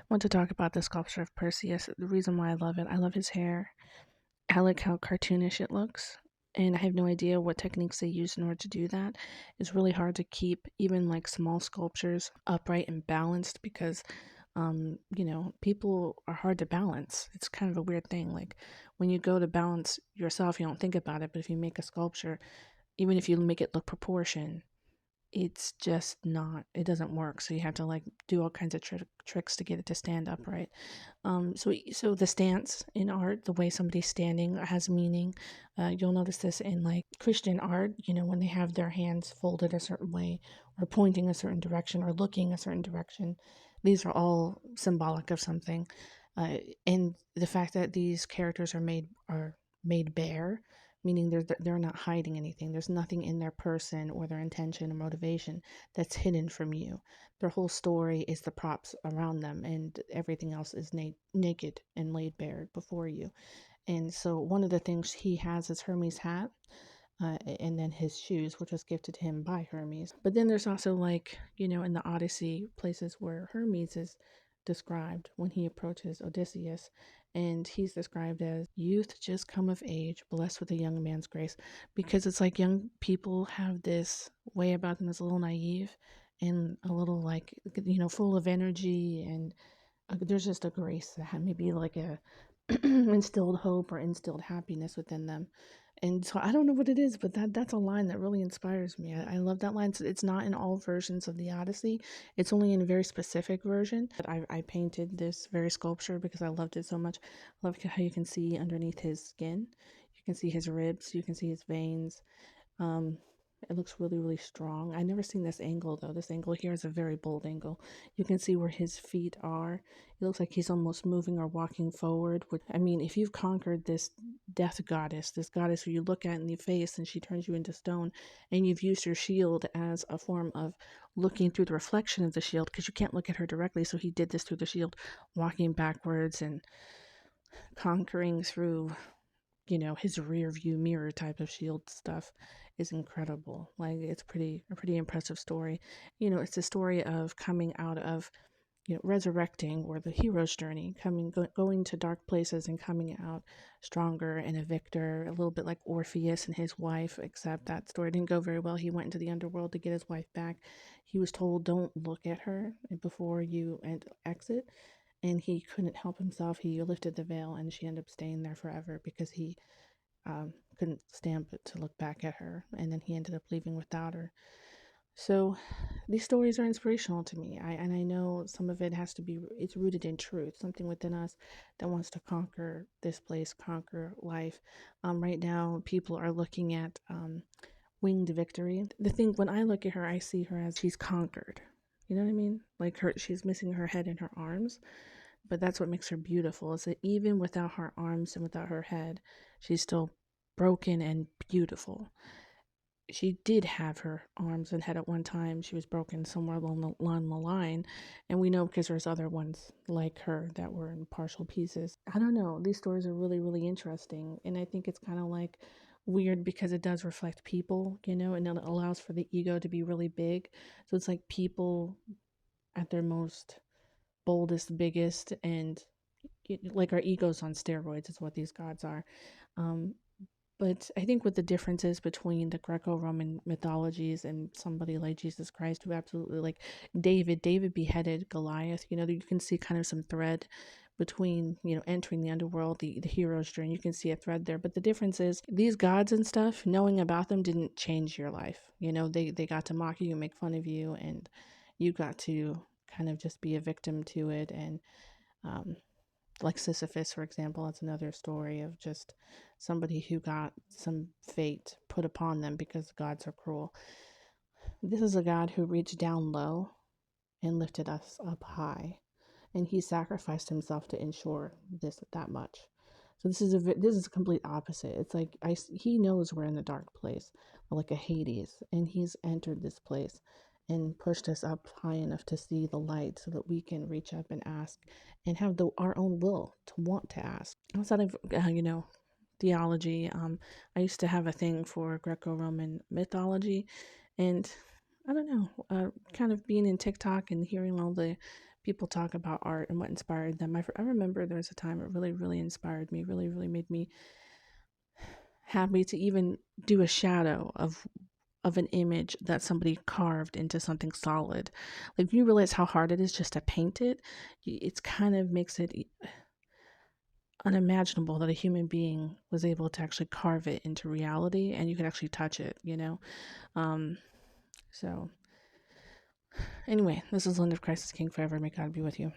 want to talk about the sculpture of Perseus. The reason why I love his hair. I like how cartoonish it looks. And I have no idea what techniques they use in order to do that. It's really hard to keep even like small sculptures upright and balanced because, people are hard to balance. It's kind of a weird thing. Like when you go to balance yourself, you don't think about it. But if you make a sculpture, even if you make it look proportioned, it's just not, it doesn't work. So you have to like do all kinds of tricks to get it to stand upright. So the stance in art, the way somebody's standing has meaning. You'll notice this in like Christian art, when they have their hands folded a certain way or pointing a certain direction or looking a certain direction. These are all symbolic of something. Uh, and the fact that these characters are made bare, meaning they're not hiding anything. There's nothing in their person or their intention or motivation that's hidden from you. Their whole story is the props around them, and everything else is naked and laid bare before you. And so, one of the things he has is Hermes' hat, and then his shoes, which was gifted to him by Hermes. But then there's also, like, in the Odyssey, places where Hermes is described when he approaches Odysseus. And he's described as youth just come of age, blessed with a young man's grace. Because it's like young people have this way about them that's a little naive and a little like, full of energy. And there's just a grace that maybe like a instilled hope or instilled happiness within them. And so I don't know what it is, but that's a line that really inspires me. I love that line. So it's not in all versions of the Odyssey. It's only in a very specific version. But I painted this very sculpture because I loved it so much. I love how you can see underneath his skin. You can see his ribs. You can see his veins. Um, it looks really, really strong. I never seen this angle though. This angle here is a very bold angle. You can see where his feet are. It looks like he's almost moving or walking forward. Which, I mean, if you've conquered this death goddess, this goddess who you look at in the face and she turns you into stone, and you've used your shield as a form of looking through the reflection of the shield because you can't look at her directly. So he did this through the shield, walking backwards and conquering through his rear view mirror type of shield stuff is incredible. Like it's a pretty impressive story. It's a story of coming out of, resurrecting, or the hero's journey, going to dark places and coming out stronger and a victor, a little bit like Orpheus and his wife, except that story didn't go very well. He went into the underworld to get his wife back. He was told, don't look at her before you exit, and he couldn't help himself. He lifted the veil, and she ended up staying there forever because he couldn't stand but to look back at her, and then he ended up leaving without her. So these stories are inspirational to me. I know some of it it's rooted in truth, something within us that wants to conquer this place, conquer life. Right now, people are looking at winged victory. The thing, when I look at her, I see her as she's conquered. You know what I mean? Like she's missing her head and her arms, but that's what makes her beautiful, is that even without her arms and without her head, she's still broken and beautiful. She did have her arms and head at one time. She was broken somewhere along the line, and we know because there's other ones like her that were in partial pieces. I don't know. These stories are really, really interesting, and I think it's kind of like weird because it does reflect people, and it allows for the ego to be really big. So it's like people at their most boldest, biggest, and like our egos on steroids is what these gods are. Um, but I think what the difference is between the Greco-Roman mythologies and somebody like Jesus Christ, who absolutely, like David beheaded Goliath. You can see kind of some thread between, entering the underworld, the hero's journey. You can see a thread there. But the difference is these gods and stuff, knowing about them didn't change your life. They got to mock you, make fun of you, and you got to kind of just be a victim to it. And um, like Sisyphus, for example, that's another story of just somebody who got some fate put upon them because the gods are cruel. This is a God who reached down low and lifted us up high, and he sacrificed himself to ensure that much. So this is a complete opposite. It's like he knows we're in the dark place, like a Hades, and he's entered this place and pushed us up high enough to see the light so that we can reach up and ask and have our own will to want to ask. Outside of theology, I used to have a thing for Greco-Roman mythology, and I don't know, kind of being in TikTok and hearing all the people talk about art and what inspired them. I remember there was a time it really, really inspired me, really, really made me happy to even do a shadow of an image that somebody carved into something solid. Like you realize how hard it is just to paint it. It's kind of makes it unimaginable that a human being was able to actually carve it into reality and you could actually touch it, you know? So, anyway, this is Linda of Christ is King forever. May God be with you.